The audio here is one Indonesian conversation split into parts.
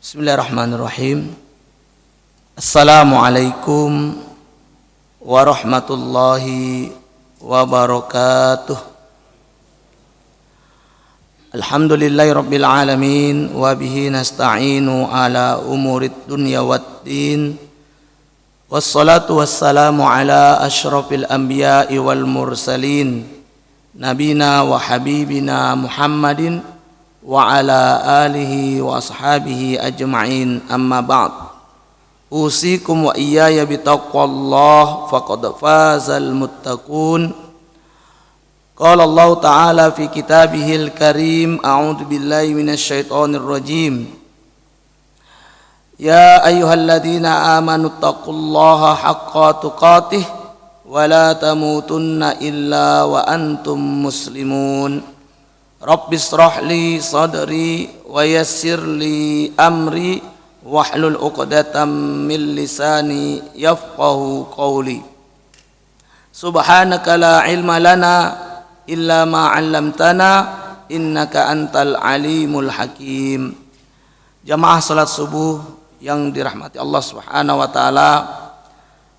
Bismillahirrahmanirrahim. Assalamualaikum warahmatullahi wabarakatuh. Alhamdulillahi rabbil alamin wa bihi nasta'inu ala umurid dunya waddin. Wassalatu wassalamu ala asyrafil anbiya'i wal mursalin nabina wa habibina Muhammadin wa ala alihi wa ashabihi ajma'in, amma ba'd. Usikum wa iyaya bitaqwallah faqad fazal muttaqun. Qala Allah ta'ala fi kitabihil karim, a'udzu billahi minasy syaithanir rajim. Ya ayyuhalladzina amanu taqullaha haqqa tuqatih wa la tamutunna illa wa antum muslimun. Rabbi shrah li sadri wa yassir li amri wahlul 'uqdatam min lisani yafqahu qawli. Subhanaka la ilma lana illa ma 'allamtana innaka antal alimul hakim. Jamaah salat subuh yang dirahmati Allah Subhanahu wa taala.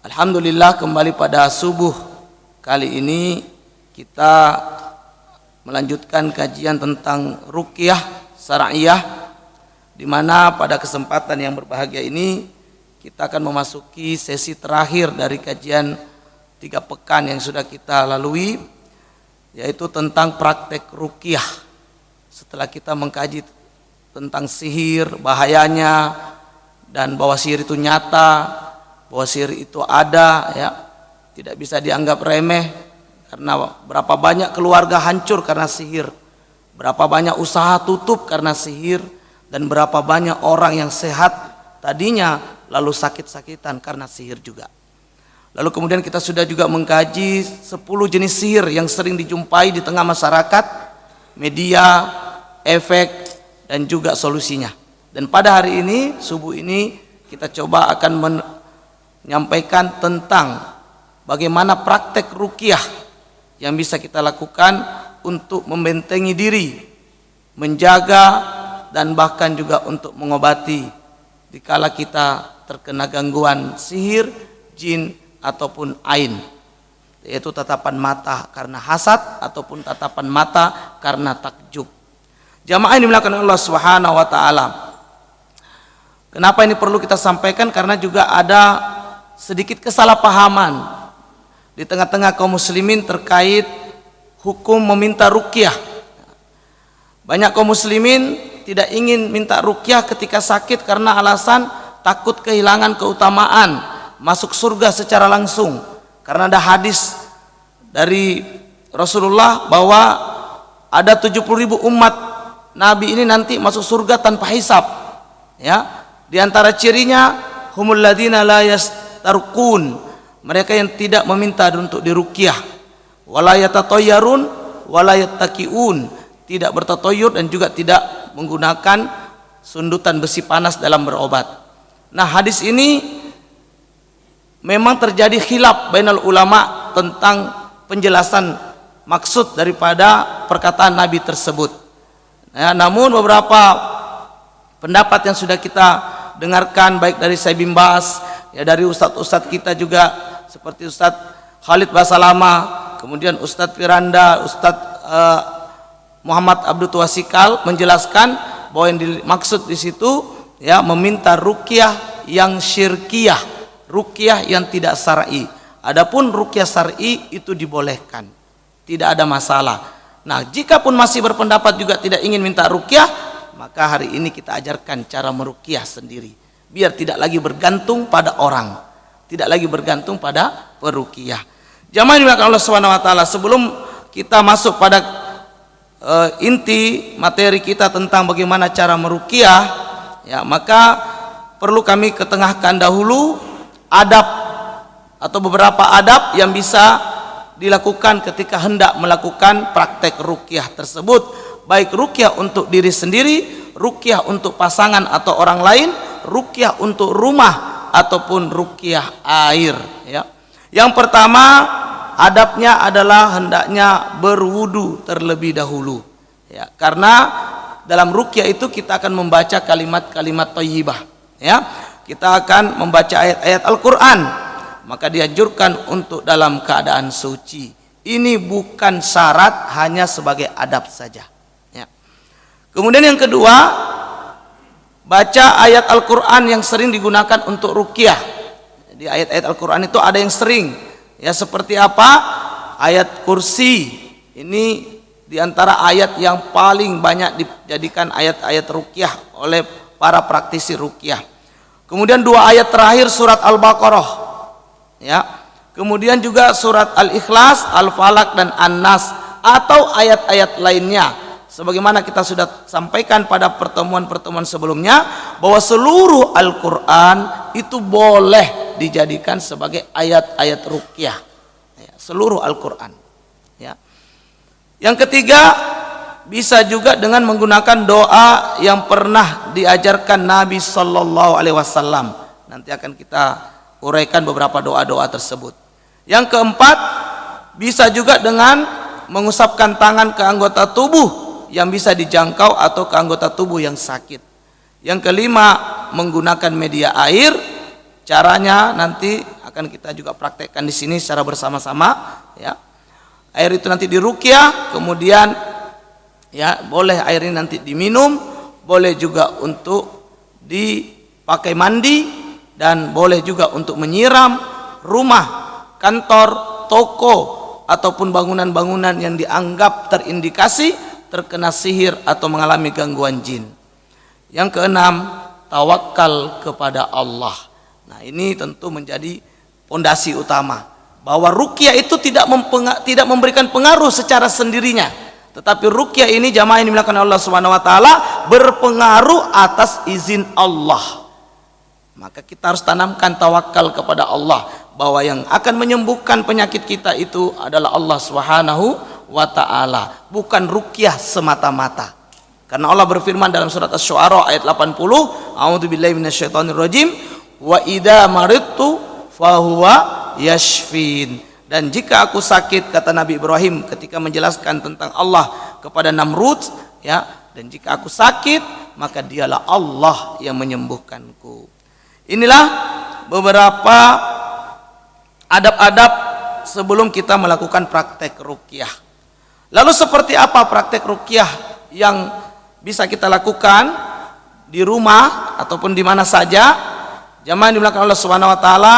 Alhamdulillah, kembali pada subuh kali ini kita melanjutkan kajian tentang ruqyah syar'iyah, di mana pada kesempatan yang berbahagia ini kita akan memasuki sesi terakhir dari kajian 3 pekan yang sudah kita lalui, yaitu tentang praktek ruqyah. Setelah kita mengkaji tentang sihir, bahayanya, dan bahwa sihir itu nyata, bahwa sihir itu ada, ya, tidak bisa dianggap remeh. Karena berapa banyak keluarga hancur karena sihir, berapa banyak usaha tutup karena sihir, dan berapa banyak orang yang sehat tadinya lalu sakit-sakitan karena sihir juga. Lalu kemudian kita sudah juga mengkaji 10 jenis sihir yang sering dijumpai di tengah masyarakat, media, efek, dan juga solusinya. Dan pada hari ini, subuh ini, kita coba akan menyampaikan tentang bagaimana praktek ruqyah yang bisa kita lakukan untuk membentengi diri, menjaga, dan bahkan juga untuk mengobati dikala kita terkena gangguan sihir, jin, ataupun ain, yaitu tatapan mata karena hasad ataupun tatapan mata karena takjub. Jamaah yang dimuliakan Allah Subhanahu wa taala. Kenapa ini perlu kita sampaikan? Karena juga ada sedikit kesalahpahaman di tengah-tengah kaum muslimin terkait hukum meminta ruqyah. Banyak kaum muslimin tidak ingin minta ruqyah ketika sakit karena alasan takut kehilangan keutamaan masuk surga secara langsung. Karena ada hadis dari Rasulullah bahwa ada 70.000 umat Nabi ini nanti masuk surga tanpa hisab. Ya, di antara cirinya humul ladzina la yastarqun, mereka yang tidak meminta untuk diruqyah, wala yatatayyarun wala yattaqiun, tidak bertatoyur dan juga tidak menggunakan sundutan besi panas dalam berobat. Nah, hadis ini memang terjadi khilaf bainal ulama tentang penjelasan maksud daripada perkataan Nabi tersebut. Nah, namun beberapa pendapat yang sudah kita dengarkan baik dari Syekh bin Baz, ya, dari ustadz-ustadz kita juga seperti Ustadz Khalid Basalama, kemudian Ustadz Firanda, Ustadz Muhammad Abdul Tuasikal menjelaskan bahwa yang dimaksud di situ, ya, meminta ruqyah yang syirkiyah, ruqyah yang tidak syar'i. Adapun ruqyah syar'i itu dibolehkan, tidak ada masalah. Nah, jika pun masih berpendapat juga tidak ingin minta ruqyah, maka hari ini kita ajarkan cara meruqyah sendiri, biar tidak lagi bergantung pada orang, tidak lagi bergantung pada peruqyah. Jamaah dimuliakan Allah Subhanahu wa taala, sebelum kita masuk pada inti materi kita tentang bagaimana cara meruqyah, ya, maka perlu kami ketengahkan dahulu adab atau beberapa adab yang bisa dilakukan ketika hendak melakukan praktek ruqyah tersebut, baik ruqyah untuk diri sendiri, ruqyah untuk pasangan atau orang lain, ruqyah untuk rumah, ataupun ruqyah air, ya. Yang pertama, adabnya adalah hendaknya berwudu terlebih dahulu, ya, karena dalam ruqyah itu kita akan membaca kalimat-kalimat thayyibah, ya. Kita akan membaca ayat-ayat Al-Qur'an. Maka dianjurkan untuk dalam keadaan suci. Ini bukan syarat, hanya sebagai adab saja, ya. Kemudian yang kedua, baca ayat Al-Qur'an yang sering digunakan untuk ruqyah. Jadi ayat-ayat Al-Qur'an itu ada yang sering, ya, seperti apa? Ayat kursi. Ini diantara ayat yang paling banyak dijadikan ayat-ayat ruqyah oleh para praktisi ruqyah. Kemudian 2 ayat terakhir surat Al-Baqarah, ya. Kemudian juga surat Al-Ikhlas, Al-Falaq dan An-Nas, atau ayat-ayat lainnya. Sebagaimana kita sudah sampaikan pada pertemuan-pertemuan sebelumnya, bahwa seluruh Al-Qur'an itu boleh dijadikan sebagai ayat-ayat ruqyah, ya, seluruh Al-Qur'an, ya. Yang ketiga, bisa juga dengan menggunakan doa yang pernah diajarkan Nabi Sallallahu Alaihi Wasallam. Nanti akan kita uraikan beberapa doa-doa tersebut. Yang keempat, bisa juga dengan mengusapkan tangan ke anggota tubuh yang bisa dijangkau atau ke anggota tubuh yang sakit. Yang kelima, menggunakan media air. Caranya nanti akan kita juga praktekkan di sini secara bersama-sama, ya. Air itu nanti diruqyah, kemudian, ya, boleh air ini nanti diminum, boleh juga untuk dipakai mandi, dan boleh juga untuk menyiram rumah, kantor, toko, ataupun bangunan-bangunan yang dianggap terindikasi terkena sihir atau mengalami gangguan jin. Yang keenam, tawakal kepada Allah. Nah, ini tentu menjadi pondasi utama, bahwa ruqyah itu tidak memberikan pengaruh secara sendirinya. Tetapi ruqyah ini, jamaah yang dimuliakan Allah Subhanahu wa taala, berpengaruh atas izin Allah. Maka kita harus tanamkan tawakal kepada Allah, bahwa yang akan menyembuhkan penyakit kita itu adalah Allah Subhanahu wa taala, bukan ruqyah semata-mata. Karena Allah berfirman dalam surat Asy-Syu'ara ayat 80, A'udzubillahi minasyaitonirrajim, wa idza maridtu fahuwa yashfin. Dan jika aku sakit, kata Nabi Ibrahim ketika menjelaskan tentang Allah kepada Namrud, ya, dan jika aku sakit, maka dialah Allah yang menyembuhkanku. Inilah beberapa adab-adab sebelum kita melakukan praktek ruqyah. Lalu seperti apa praktek ruqyah yang bisa kita lakukan di rumah ataupun di mana saja? Jamaah yang dimuliakan Allah Subhanahu wa taala,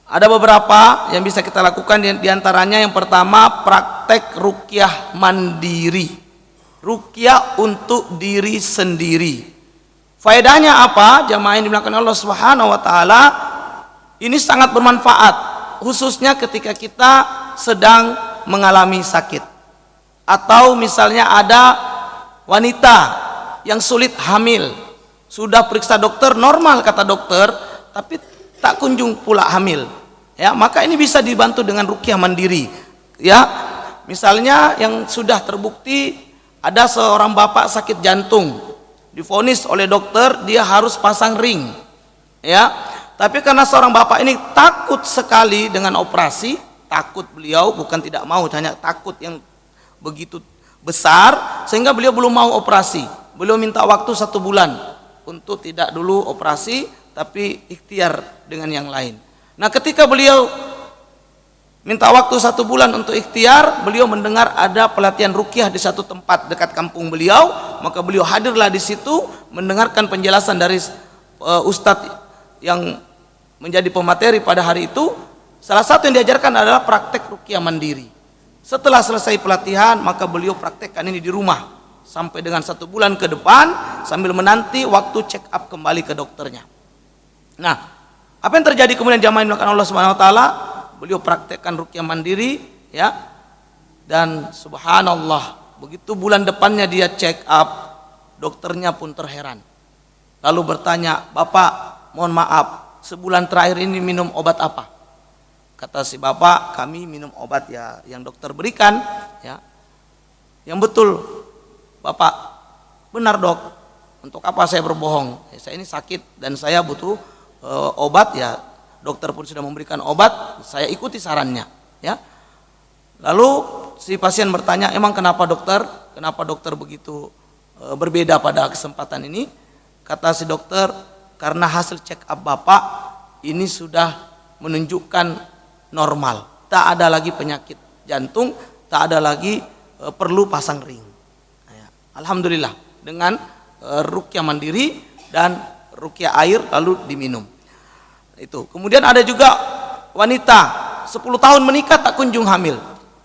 ada beberapa yang bisa kita lakukan. Di antaranya yang pertama, praktek ruqyah mandiri. Ruqyah untuk diri sendiri. Faedahnya apa? Jamaah yang dimuliakan Allah Subhanahu wa taala, ini sangat bermanfaat, khususnya ketika kita sedang mengalami sakit. Atau misalnya ada wanita yang sulit hamil, sudah periksa dokter, normal kata dokter, tapi tak kunjung pula hamil, ya. Maka ini bisa dibantu dengan ruqyah mandiri, ya. Misalnya yang sudah terbukti ada seorang bapak sakit jantung, divonis oleh dokter dia harus pasang ring, ya. Tapi karena seorang bapak ini takut sekali dengan operasi, takut, beliau bukan tidak mau, hanya takut yang begitu besar sehingga beliau belum mau operasi. Beliau minta waktu 1 bulan untuk tidak dulu operasi, tapi ikhtiar dengan yang lain. Nah, ketika beliau minta waktu 1 bulan untuk ikhtiar, beliau mendengar ada pelatihan ruqyah di satu tempat dekat kampung beliau, maka beliau hadirlah di situ mendengarkan penjelasan dari ustadz yang menjadi pemateri pada hari itu. Salah satu yang diajarkan adalah praktek ruqyah mandiri. Setelah selesai pelatihan, maka beliau praktekkan ini di rumah sampai dengan 1 bulan ke depan, sambil menanti waktu check up kembali ke dokternya. Nah, apa yang terjadi kemudian jamaah yang dimuliakan Allah Subhanahu wa taala? Beliau praktekkan ruqyah mandiri, ya. Dan subhanallah, begitu bulan depannya dia check up, dokternya pun terheran. Lalu bertanya, "Bapak, mohon maaf, sebulan terakhir ini minum obat apa?" Kata si bapak, "Kami minum obat ya yang dokter berikan, ya." "Yang betul, Bapak." "Benar, Dok. Untuk apa saya berbohong? Saya ini sakit dan saya butuh obat, ya. Dokter pun sudah memberikan obat, saya ikuti sarannya, ya." Lalu si pasien bertanya, "Emang kenapa dokter? Kenapa dokter begitu berbeda pada kesempatan ini. Kata si dokter, karena hasil check up Bapak ini sudah menunjukkan normal. Tak ada lagi penyakit jantung, tak ada lagi perlu pasang ring. Alhamdulillah dengan ruqyah mandiri dan ruqyah air lalu diminum. Itu. Kemudian ada juga wanita 10 tahun menikah tak kunjung hamil.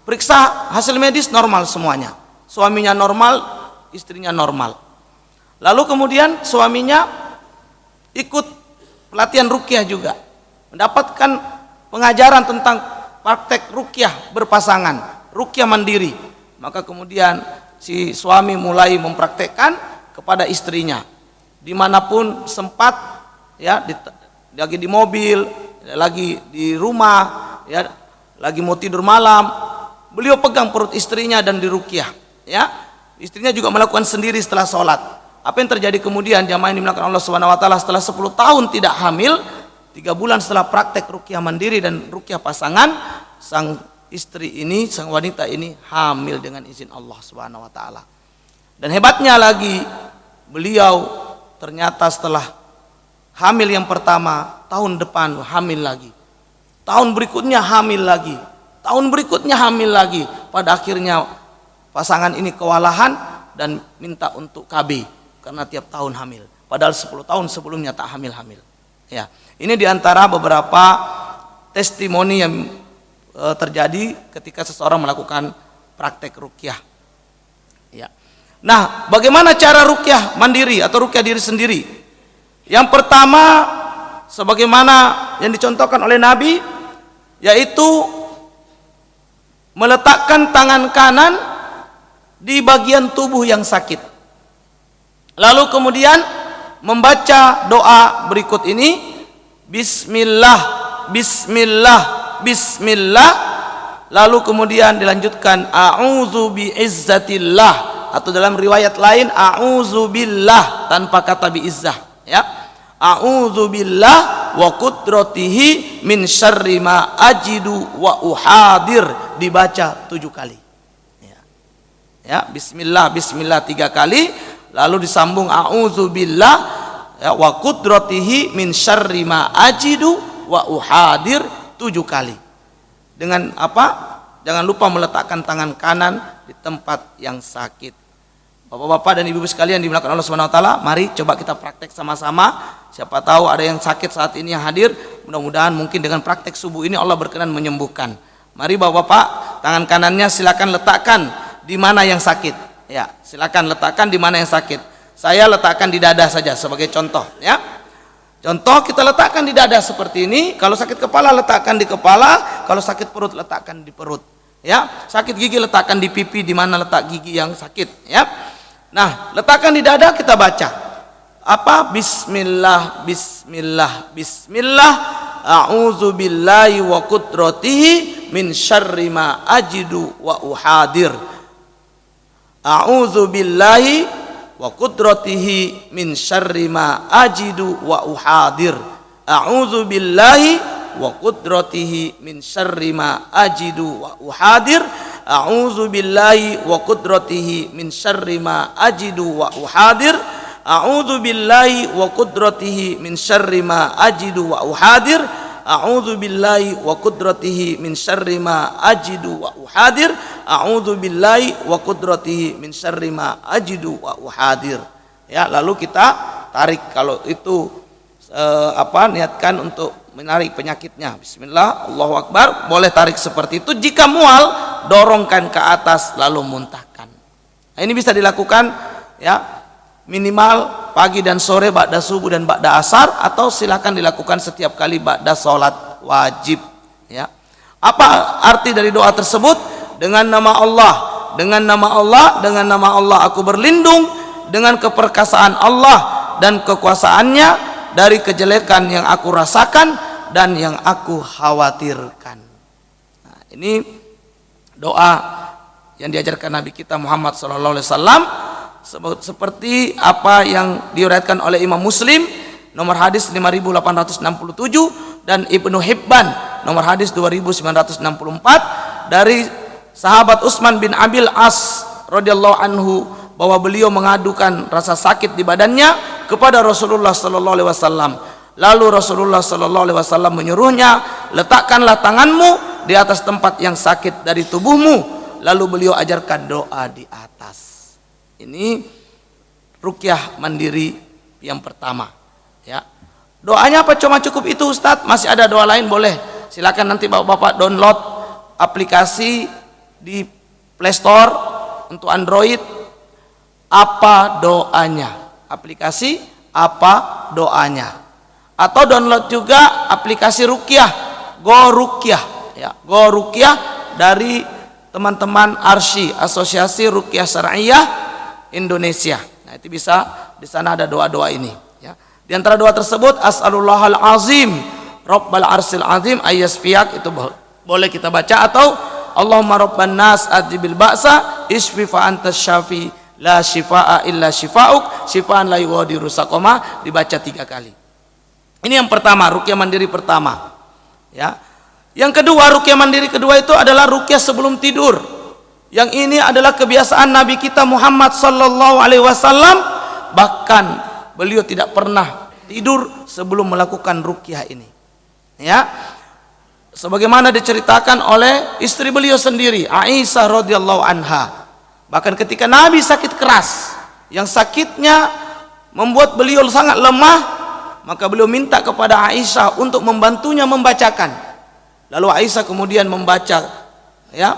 Periksa hasil medis normal semuanya. Suaminya normal, istrinya normal. Lalu kemudian suaminya ikut pelatihan ruqyah juga. Mendapatkan pengajaran tentang praktek ruqyah berpasangan, ruqyah mandiri. Maka kemudian si suami mulai mempraktekkan kepada istrinya. Dimanapun sempat, ya, lagi di mobil, lagi di rumah, ya, lagi mau tidur malam, beliau pegang perut istrinya dan diruqyah, ya. Istrinya juga melakukan sendiri setelah sholat. Apa yang terjadi kemudian? Jamaah yang dimulakan Allah Subhanahu wa taala setelah 10 tahun tidak hamil, 3 bulan setelah praktek ruqyah mandiri dan ruqyah pasangan, sang istri ini, sang wanita ini hamil dengan izin Allah Subhanahu wa taala. Dan hebatnya lagi, beliau ternyata setelah hamil yang pertama, tahun depan hamil lagi. Tahun berikutnya hamil lagi. Tahun berikutnya hamil lagi. Pada akhirnya pasangan ini kewalahan dan minta untuk KB karena tiap tahun hamil. Padahal 10 tahun sebelumnya tak hamil-hamil. Ya, ini diantara beberapa testimoni yang terjadi ketika seseorang melakukan praktek ruqyah. Ya. Nah, bagaimana cara ruqyah mandiri atau ruqyah diri sendiri? Yang pertama, sebagaimana yang dicontohkan oleh Nabi, yaitu meletakkan tangan kanan di bagian tubuh yang sakit. Lalu kemudian membaca doa berikut ini, Bismillah, Bismillah, Bismillah. Lalu kemudian dilanjutkan, A'udzu biizzatillah, atau dalam riwayat lain A'udzu billah tanpa kata biizzah, ya. A'udzu billah wa qudratihi min syarri ma ajidu wa uhadir, dibaca 7 kali. Ya, Bismillah, Bismillah 3 kali, lalu disambung A'udzu billah, ya, wa qudratihi min syarri ma ajidu wa uhadir 7 kali. Dengan apa? Jangan lupa meletakkan tangan kanan di tempat yang sakit. Bapak-bapak dan ibu-ibu sekalian dimuliakan Allah Subhanahu wa taala, mari coba kita praktek sama-sama. Siapa tahu ada yang sakit saat ini yang hadir, mudah-mudahan mungkin dengan praktek subuh ini Allah berkenan menyembuhkan. Mari bapak-bapak, tangan kanannya silakan letakkan di mana yang sakit. Ya, silakan letakkan di mana yang sakit. Saya letakkan di dada saja sebagai contoh, ya. Contoh, kita letakkan di dada seperti ini. Kalau sakit kepala letakkan di kepala, kalau sakit perut letakkan di perut. Ya, sakit gigi letakkan di pipi, di mana letak gigi yang sakit, ya. Nah, letakkan di dada, kita baca apa? Bismillah, Bismillah, Bismillah. A'udzu billahi wa qudratihi min syarri ma ajidu wa uhadir. A'udzu billahi wa qudratihi min syarri ma ajidu wa uhadir. A'udzu billahi wa qudratihi min syarri ma ajidu wa uhadir. A'udzu billahi wa qudratihi min syarri ma ajidu wa uhadir. A'udzu billahi wa qudratihi min syarri ma ajidu wa uhadir. A'udzu billahi wa qudratihi min syarri ma ajidu wa uhadir. A'udzu billahi wa qudratihi min syarri ma ajidu wa uhadir. Ya, lalu kita tarik kalau itu niatkan untuk menarik penyakitnya. Bismillah, Allahu Akbar, boleh tarik seperti itu. Jika mual, dorongkan ke atas lalu muntahkan. Nah, ini bisa dilakukan, ya, minimal pagi dan sore ba'da subuh dan ba'da asar, atau silakan dilakukan setiap kali ba'da sholat wajib, ya. Apa arti dari doa tersebut? Dengan nama Allah, dengan nama Allah, dengan nama Allah aku berlindung dengan keperkasaan Allah dan kekuasaannya dari kejelekan yang aku rasakan dan yang aku khawatirkan. Nah, ini doa yang diajarkan Nabi kita Muhammad SAW, seperti apa yang diriwayatkan oleh Imam Muslim nomor hadis 5867 dan Ibnu Hibban nomor hadis 2964 dari sahabat Utsman bin Abil As radhiyallahu anhu bahwa beliau mengadukan rasa sakit di badannya kepada Rasulullah sallallahu alaihi wasallam. Lalu Rasulullah sallallahu alaihi wasallam menyuruhnya, letakkanlah tanganmu di atas tempat yang sakit dari tubuhmu. Lalu beliau ajarkan doa di atas. Ini ruqyah mandiri yang pertama, ya. Doanya apa cuma cukup itu Ustadz? Masih ada doa lain, boleh. Silakan nanti Bapak-bapak download aplikasi di Play Store untuk Android. Apa doanya? Aplikasi apa doanya? Atau download juga aplikasi ruqyah, Go Ruqyah, ya. Go Ruqyah dari teman-teman ARSY, Asosiasi Ruqyah Syar'iyyah Indonesia. Nah, itu bisa di sana ada doa-doa ini, ya. Di antara doa tersebut, As'alullahal azim Rabbal arsil azim ayyasfiyak, itu boleh kita baca. Atau Allahumma rabban nas adjibil ba'sa isfi fa antas syafi la shifaa illa shifauk shifaan la yughadiru saqama, dibaca 3 kali. Ini yang pertama, ruqyah mandiri pertama, ya. Yang kedua, ruqyah mandiri kedua itu adalah ruqyah sebelum tidur. Yang ini adalah kebiasaan Nabi kita Muhammad sallallahu alaihi wasallam, bahkan beliau tidak pernah tidur sebelum melakukan ruqyah ini, ya. Sebagaimana diceritakan oleh istri beliau sendiri, Aisyah radhiyallahu anha. Bahkan ketika Nabi sakit keras, yang sakitnya membuat beliau sangat lemah, maka beliau minta kepada Aisyah untuk membantunya membacakan. Lalu Aisyah kemudian membaca, ya,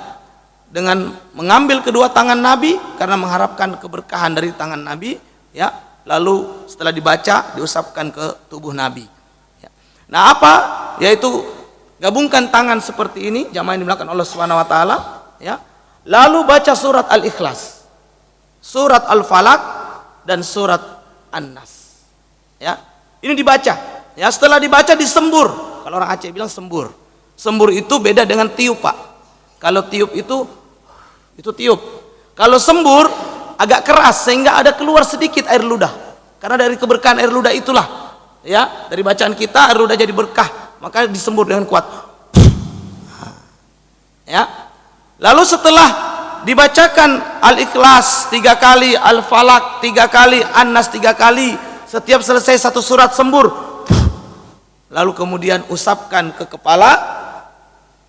dengan mengambil kedua tangan Nabi karena mengharapkan keberkahan dari tangan Nabi, ya. Lalu setelah dibaca diusapkan ke tubuh Nabi, ya. Nah, apa? Yaitu gabungkan tangan seperti ini, jamaah yang dimuliakan Allah Subhanahu wa taala, ya. Lalu baca surat Al-Ikhlas, surat Al-Falaq dan surat An-Nas, ya. Ini dibaca, ya. Setelah dibaca disembur. Kalau orang Aceh bilang sembur. Sembur itu beda dengan tiup, Pak. Kalau tiup itu tiup. Kalau sembur agak keras sehingga ada keluar sedikit air ludah. Karena dari keberkahan air ludah itulah, ya, dari bacaan kita air ludah jadi berkah, maka disembur dengan kuat. Ya. Lalu setelah dibacakan Al-Ikhlas 3 kali, Al-Falaq 3 kali, An-Nas 3 kali, setiap selesai satu surat sembur, lalu kemudian usapkan ke kepala,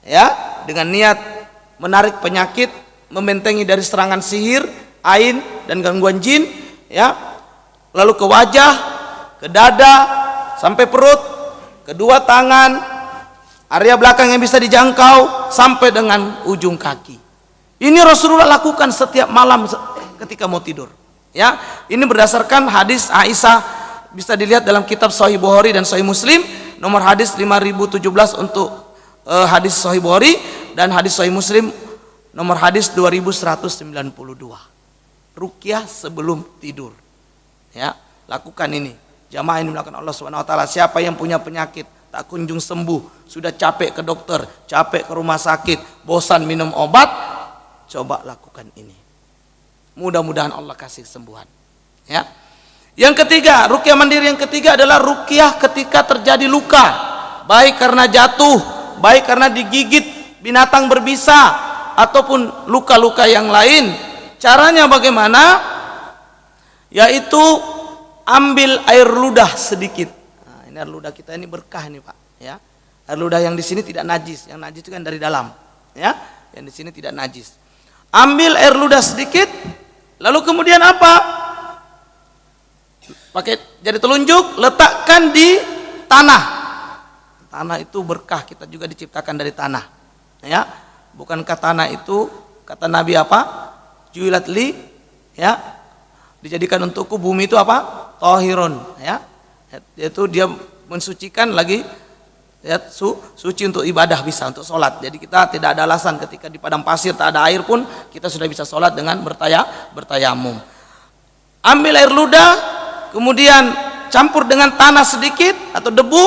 ya, dengan niat menarik penyakit, membentengi dari serangan sihir, ain dan gangguan jin, ya. Lalu ke wajah, ke dada, sampai perut, kedua tangan, area belakang yang bisa dijangkau sampai dengan ujung kaki. Ini Rasulullah lakukan setiap malam ketika mau tidur, ya. Ini berdasarkan hadis Aisyah, bisa dilihat dalam kitab Sahih Bukhari dan Sahih Muslim, nomor hadis 5017 untuk hadis Sahih Bukhari, dan hadis Sahih Muslim nomor hadis 2192. Ruqyah sebelum tidur, ya. Lakukan ini, jamaah yang dimuliakan Allah Subhanahu wa taala. Siapa yang punya penyakit tak kunjung sembuh, sudah capek ke dokter, capek ke rumah sakit, bosan minum obat, coba lakukan ini. Mudah-mudahan Allah kasih kesembuhan, ya. Yang ketiga, ruqyah mandiri yang ketiga adalah ruqyah ketika terjadi luka, baik karena jatuh, baik karena digigit binatang berbisa, ataupun luka-luka yang lain. Caranya bagaimana? Yaitu ambil air ludah sedikit. Nah, ini air ludah kita ini berkah nih, Pak, ya. Air ludah yang di sini tidak najis, yang najis itu kan dari dalam, ya. Yang di sini tidak najis. Ambil air ludah sedikit, lalu kemudian apa? Pakai jari telunjuk, letakkan di tanah. Tanah itu berkah, kita juga diciptakan dari tanah, ya. Bukankah tanah itu kata Nabi apa? Ju'ilat li, ya, dijadikan untukku bumi itu apa? Tahirun, ya. Yaitu dia mensucikan lagi, ya, suci untuk ibadah, bisa untuk sholat. Jadi kita tidak ada alasan ketika di padang pasir tak ada air pun kita sudah bisa sholat dengan bertayamum. Ambil air ludah, kemudian campur dengan tanah sedikit atau debu,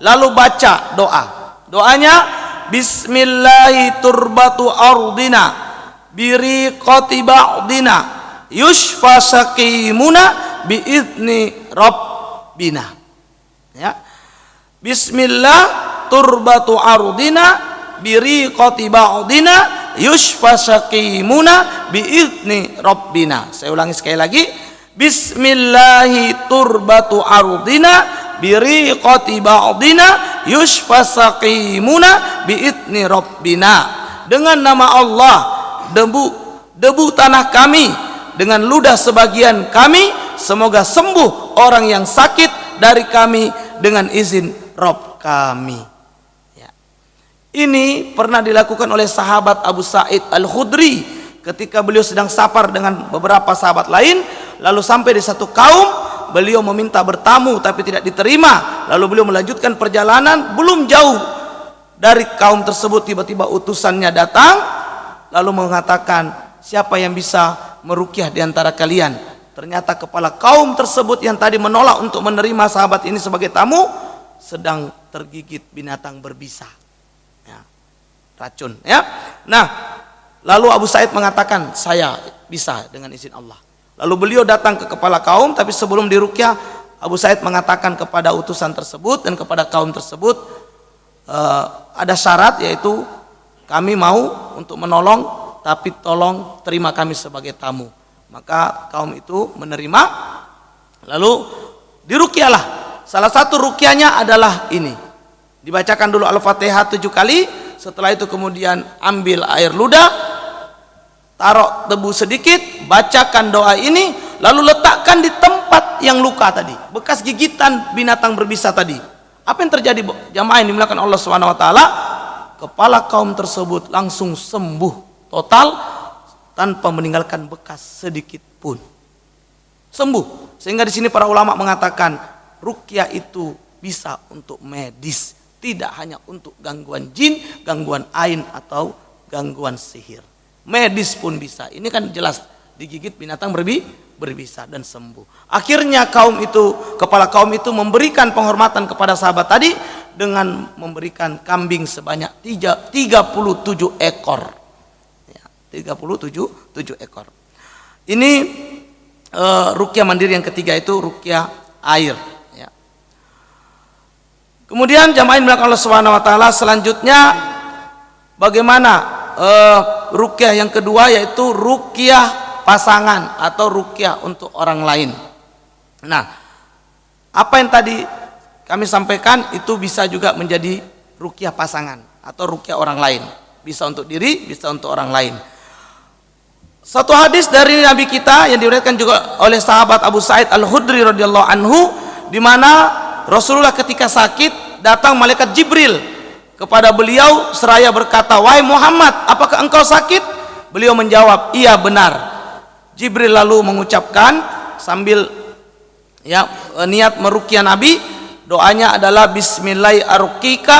lalu baca doa. Doanya, Bismillahi turbatu ardina biriqati ba'dina yushfa saqimuna biizni rabbina, ya. Bismillah turbatu ardina biriqati ba'dina yushfa saqimuna bi'izni rabbina. Saya ulangi sekali lagi. Bismillahi turbatu ardina biriqati ba'dina yushfa saqimuna bi'izni rabbina. Dengan nama Allah, debu tanah kami, dengan ludah sebagian kami, semoga sembuh orang yang sakit dari kami dengan izin Rabb kami. Ya. Ini pernah dilakukan oleh sahabat Abu Sa'id Al-Khudri ketika beliau sedang safar dengan beberapa sahabat lain, lalu sampai di satu kaum, beliau meminta bertamu tapi tidak diterima, lalu beliau melanjutkan perjalanan. Belum jauh dari kaum tersebut, tiba-tiba utusannya datang lalu mengatakan, siapa yang bisa meruqyah di antara kalian? Ternyata kepala kaum tersebut yang tadi menolak untuk menerima sahabat ini sebagai tamu sedang tergigit binatang berbisa, ya, racun, ya. Nah, lalu Abu Sa'id mengatakan, saya bisa dengan izin Allah. Lalu beliau datang ke kepala kaum, tapi sebelum diruqyah, Abu Sa'id mengatakan kepada utusan tersebut dan kepada kaum tersebut, ada syarat, yaitu kami mau untuk menolong, tapi tolong terima kami sebagai tamu. Maka kaum itu menerima, lalu diruqyahlah. Salah satu ruqyahnya adalah ini. Dibacakan dulu Al-Fatihah 7 kali, setelah itu kemudian ambil air ludah, taruh debu sedikit, bacakan doa ini, lalu letakkan di tempat yang luka tadi, bekas gigitan binatang berbisa tadi. Apa yang terjadi, jamaah yang dimuliakan Allah Subhanahu wa taala? Kepala kaum tersebut langsung sembuh total tanpa meninggalkan bekas sedikit pun. Sembuh. Sehingga di sini para ulama mengatakan ruqyah itu bisa untuk medis, tidak hanya untuk gangguan jin, gangguan ain atau gangguan sihir. Medis pun bisa. Ini kan jelas digigit binatang berbisa dan sembuh. Akhirnya kepala kaum itu memberikan penghormatan kepada sahabat tadi dengan memberikan kambing sebanyak 37 ekor. Ya, 37 ekor. Ini ruqyah mandiri yang ketiga, itu ruqyah air. Ya. Kemudian jamaah yang dimuliakan Allah Subhanahu wa taala, selanjutnya bagaimana ruqyah yang kedua, yaitu ruqyah pasangan atau ruqyah untuk orang lain. Nah, apa yang tadi kami sampaikan itu bisa juga menjadi ruqyah pasangan atau ruqyah orang lain. Bisa untuk diri, bisa untuk orang lain. Satu hadis dari Nabi kita yang diriwayatkan juga oleh sahabat Abu Sa'id Al-Khudri radhiyallahu anhu, di mana Rasulullah ketika sakit datang malaikat Jibril kepada beliau seraya berkata, "Wahai Muhammad, apakah engkau sakit?" Beliau menjawab, "Iya, benar." Jibril lalu mengucapkan sambil niat meruqyah Nabi, doanya adalah bismillahi arqika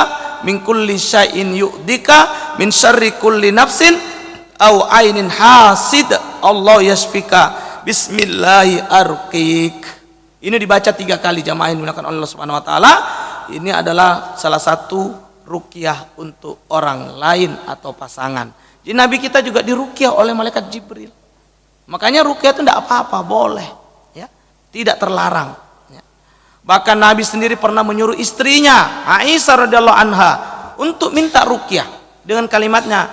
min kulli syai'in yu'dika min syarri kulli nafsin au ainin hasid Allah yashfika bismillahi arqik. Ini dibaca 3 kali jamaah yang dimuliakan Allah Subhanahu wa taala. Ini adalah salah satu ruqyah untuk orang lain atau pasangan. Jadi Nabi kita juga diruqyah oleh malaikat Jibril. Makanya ruqyah itu tidak apa-apa, boleh, ya, tidak terlarang. Ya. Bahkan Nabi sendiri pernah menyuruh istrinya Aisyah radhiyallahu anha untuk minta ruqyah dengan kalimatnya,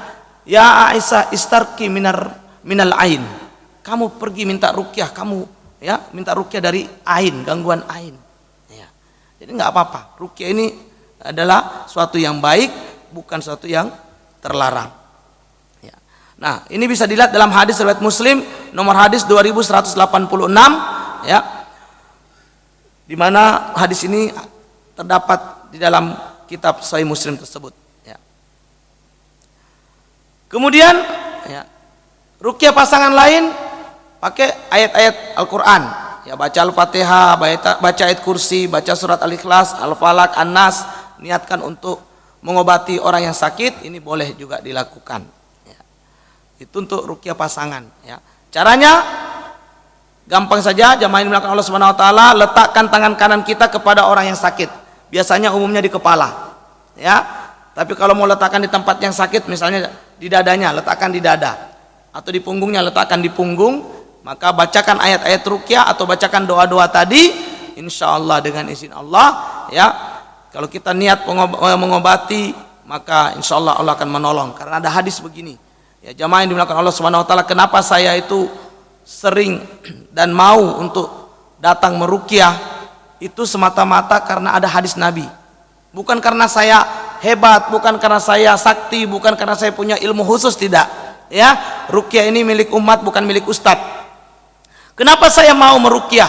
"Ya Aisyah, istarqi minal ain." Kamu pergi minta ruqyah, kamu ya minta ruqyah dari ain, gangguan ain. Ya. Jadi nggak apa-apa. Ruqyah ini adalah suatu yang baik, bukan suatu yang terlarang. Nah, ini bisa dilihat dalam hadis riwayat Muslim nomor hadis 2186, ya. Di mana hadis ini terdapat di dalam kitab Sahih Muslim tersebut, ya. Kemudian, ya, ruqyah pasangan lain pakai ayat-ayat Al-Qur'an, ya, baca Al-Fatihah, baca ayat kursi, baca surat Al-Ikhlas, Al-Falaq, An-Nas, niatkan untuk mengobati orang yang sakit, ini boleh juga dilakukan. Itu untuk ruqyah pasangan, ya. Caranya gampang saja, jamaah yang dimuliakan Allah Subhanahu wa taala, letakkan tangan kanan kita kepada orang yang sakit. Biasanya umumnya di kepala, ya. Tapi kalau mau letakkan di tempat yang sakit, misalnya di dadanya, letakkan di dada, atau di punggungnya, letakkan di punggung. Maka bacakan ayat-ayat ruqyah atau bacakan doa-doa tadi, insya Allah dengan izin Allah, ya. Kalau kita niat mengobati, maka insya Allah Allah akan menolong. Karena ada hadis begini, Ya, jamaah yang dimuliakan Allah Subhanahu wa taala, kenapa saya itu sering dan mau untuk datang meruqyah itu semata-mata karena ada hadis Nabi. Bukan karena saya hebat, bukan karena saya sakti, bukan karena saya punya ilmu khusus, tidak. Ya, ruqyah ini milik umat, bukan milik ustadz. Kenapa saya mau meruqyah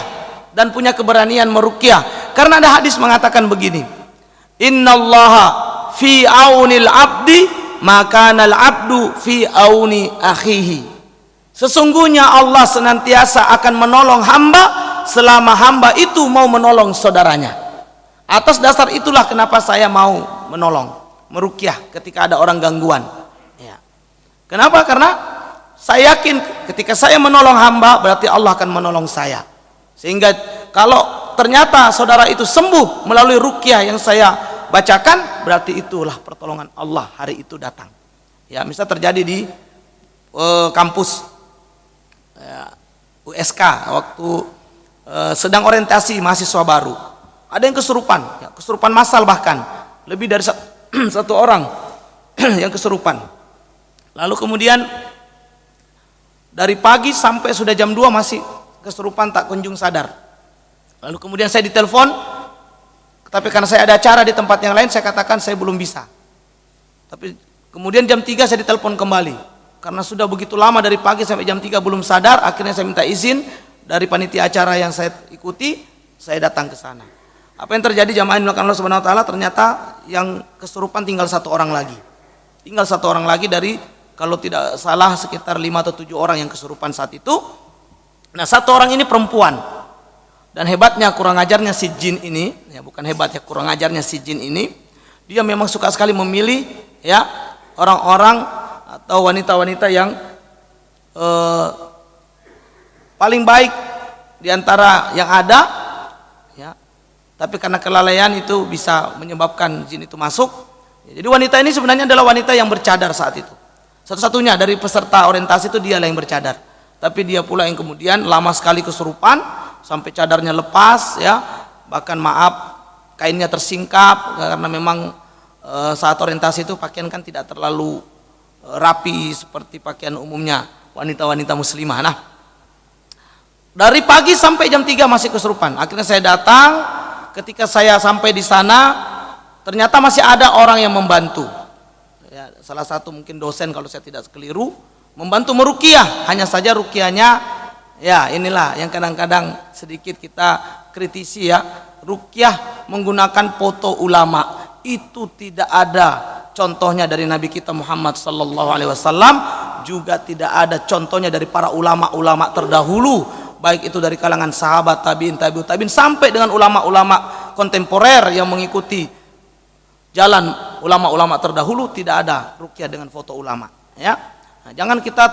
dan punya keberanian meruqyah? Karena ada hadis mengatakan begini, innallaha fi aunil abdi makanal abdu fi auni akhihi. Sesungguhnya Allah senantiasa akan menolong hamba selama hamba itu mau menolong saudaranya. Atas dasar itulah kenapa saya mau menolong, meruqyah ketika ada orang gangguan. Ya. Kenapa? Karena saya yakin ketika saya menolong hamba berarti Allah akan menolong saya. Sehingga kalau ternyata saudara itu sembuh melalui ruqyah yang saya bacakan, berarti itulah pertolongan Allah hari itu datang. Ya, misal terjadi di kampus USK waktu sedang orientasi mahasiswa baru. Ada yang kesurupan, ya, kesurupan massal, bahkan lebih dari satu orang yang kesurupan. Lalu kemudian dari pagi sampai sudah jam 2 masih kesurupan, tak kunjung sadar. Lalu kemudian saya ditelepon, tapi karena saya ada acara di tempat yang lain, saya katakan saya belum bisa. Tapi kemudian jam 3 saya ditelepon kembali, karena sudah begitu lama dari pagi sampai jam 3 belum sadar. Akhirnya saya minta izin dari panitia acara yang saya ikuti, saya datang ke sana. Apa yang terjadi jamaah yang dimuliakan Allah Subhanahu wa taala, ternyata yang kesurupan tinggal 1 orang lagi. Tinggal 1 orang lagi dari, kalau tidak salah, sekitar 5 atau 7 orang yang kesurupan saat itu. Nah, 1 orang ini perempuan. Dan hebatnya, kurang ajarnya si jin ini, ya bukan hebatnya, kurang ajarnya si jin ini, dia memang suka sekali memilih ya orang-orang atau wanita-wanita yang paling baik di antara yang ada, ya. Tapi karena kelalaian itu bisa menyebabkan jin itu masuk. Jadi wanita ini sebenarnya adalah wanita yang bercadar saat itu. Satu-satunya dari peserta orientasi itu dialah yang bercadar. Tapi dia pula yang kemudian lama sekali kesurupan sampai cadarnya lepas, ya. Bahkan maaf, kainnya tersingkap karena memang saat orientasi itu pakaian kan tidak terlalu rapi seperti pakaian umumnya wanita-wanita muslimah. Nah, dari pagi sampai jam 3 masih kesurupan. Akhirnya saya datang. Ketika saya sampai di sana, ternyata masih ada orang yang membantu. Ya, salah satu mungkin dosen kalau saya tidak keliru, membantu meruqyah. Hanya saja ruqyahnya, ya inilah yang kadang-kadang sedikit kita kritisi, ya. Ruqyah menggunakan foto ulama itu tidak ada contohnya dari Nabi kita Muhammad sallallahu alaihi wasallam, juga tidak ada contohnya dari para ulama-ulama terdahulu, baik itu dari kalangan sahabat, tabi'in, tabi'ut tabi'in, sampai dengan ulama-ulama kontemporer yang mengikuti jalan ulama-ulama terdahulu. Tidak ada ruqyah dengan foto ulama, ya. Nah, jangan kita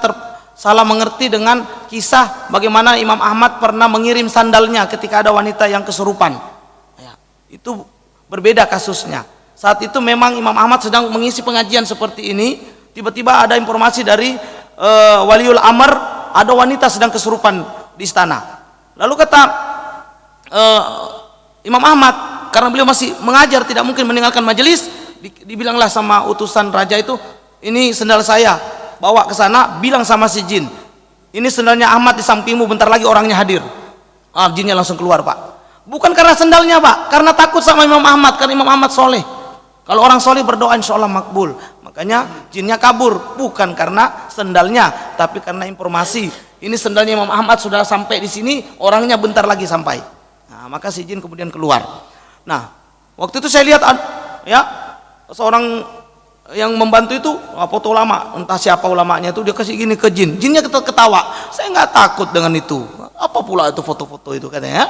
salah mengerti dengan kisah bagaimana Imam Ahmad pernah mengirim sandalnya ketika ada wanita yang kesurupan, ya. Itu berbeda kasusnya. Saat itu memang Imam Ahmad sedang mengisi pengajian seperti ini, tiba-tiba ada informasi dari waliul amr, ada wanita sedang kesurupan di istana. Lalu kata Imam Ahmad, karena beliau masih mengajar, tidak mungkin meninggalkan majelis, dibilanglah sama utusan raja itu, ini sendal saya, bawa ke sana, bilang sama si jin, ini sendalnya Ahmad di sampingmu, bentar lagi orangnya hadir. Jinnya langsung keluar, Pak. Bukan karena sendalnya, Pak, karena takut sama Imam Ahmad, karena Imam Ahmad soleh. Kalau orang soleh berdoa insya Allah makbul. Makanya jinnya kabur, bukan karena sendalnya, tapi karena informasi, ini sendalnya Imam Ahmad sudah sampai di sini, orangnya bentar lagi sampai. Nah, maka si jin kemudian keluar. Nah, waktu itu saya lihat, ya, seorang yang membantu itu foto ulama, entah siapa ulamanya itu, dia kasih gini ke jin, jinnya ketawa. Saya nggak takut dengan itu. Apa pula itu foto-foto itu katanya?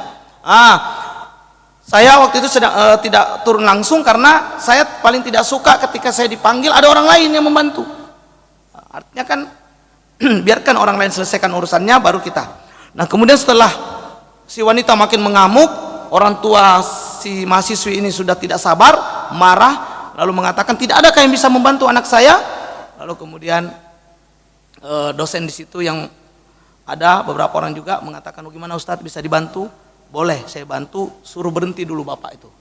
Saya waktu itu sedang tidak turun langsung karena saya paling tidak suka ketika saya dipanggil ada orang lain yang membantu. Artinya kan biarkan orang lain selesaikan urusannya baru kita. Nah, kemudian setelah si wanita makin mengamuk, orang tua si mahasiswi ini sudah tidak sabar, marah, lalu mengatakan tidak ada yang bisa membantu anak saya. Lalu kemudian dosen di situ yang ada beberapa orang juga mengatakan, bagaimana Ustadz bisa dibantu? Boleh saya bantu, suruh berhenti dulu bapak itu.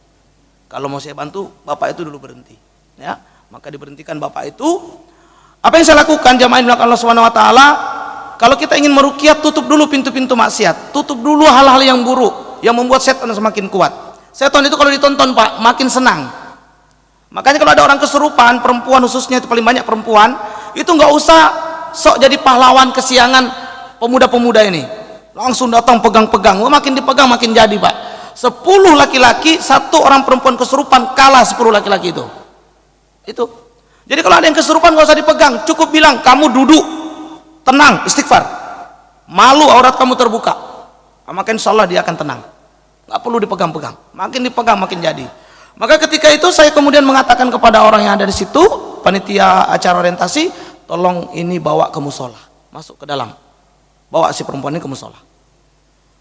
Kalau mau saya bantu, bapak itu dulu berhenti. Ya, maka diberhentikan bapak itu. Apa yang saya lakukan jamaah yang Allah Subhanahu wa taala, kalau kita ingin meruqyah, tutup dulu pintu-pintu maksiat, tutup dulu hal-hal yang buruk yang membuat setan semakin kuat. Setan itu kalau ditonton Pak, makin senang. Makanya kalau ada orang kesurupan, perempuan khususnya, itu paling banyak perempuan, itu nggak usah sok jadi pahlawan kesiangan pemuda-pemuda ini. Langsung datang pegang-pegang, makin dipegang makin jadi Pak. 10 laki-laki, 1 orang perempuan kesurupan kalah 10 laki-laki itu. Itu. Jadi kalau ada yang kesurupan nggak usah dipegang, cukup bilang kamu duduk, tenang, istighfar. Malu aurat kamu terbuka. Maka insya Allah dia akan tenang. Nggak perlu dipegang-pegang, makin dipegang makin jadi. Maka ketika itu saya kemudian mengatakan kepada orang yang ada di situ, panitia acara orientasi, tolong ini bawa ke musola, masuk ke dalam, bawa si perempuan ini ke musola.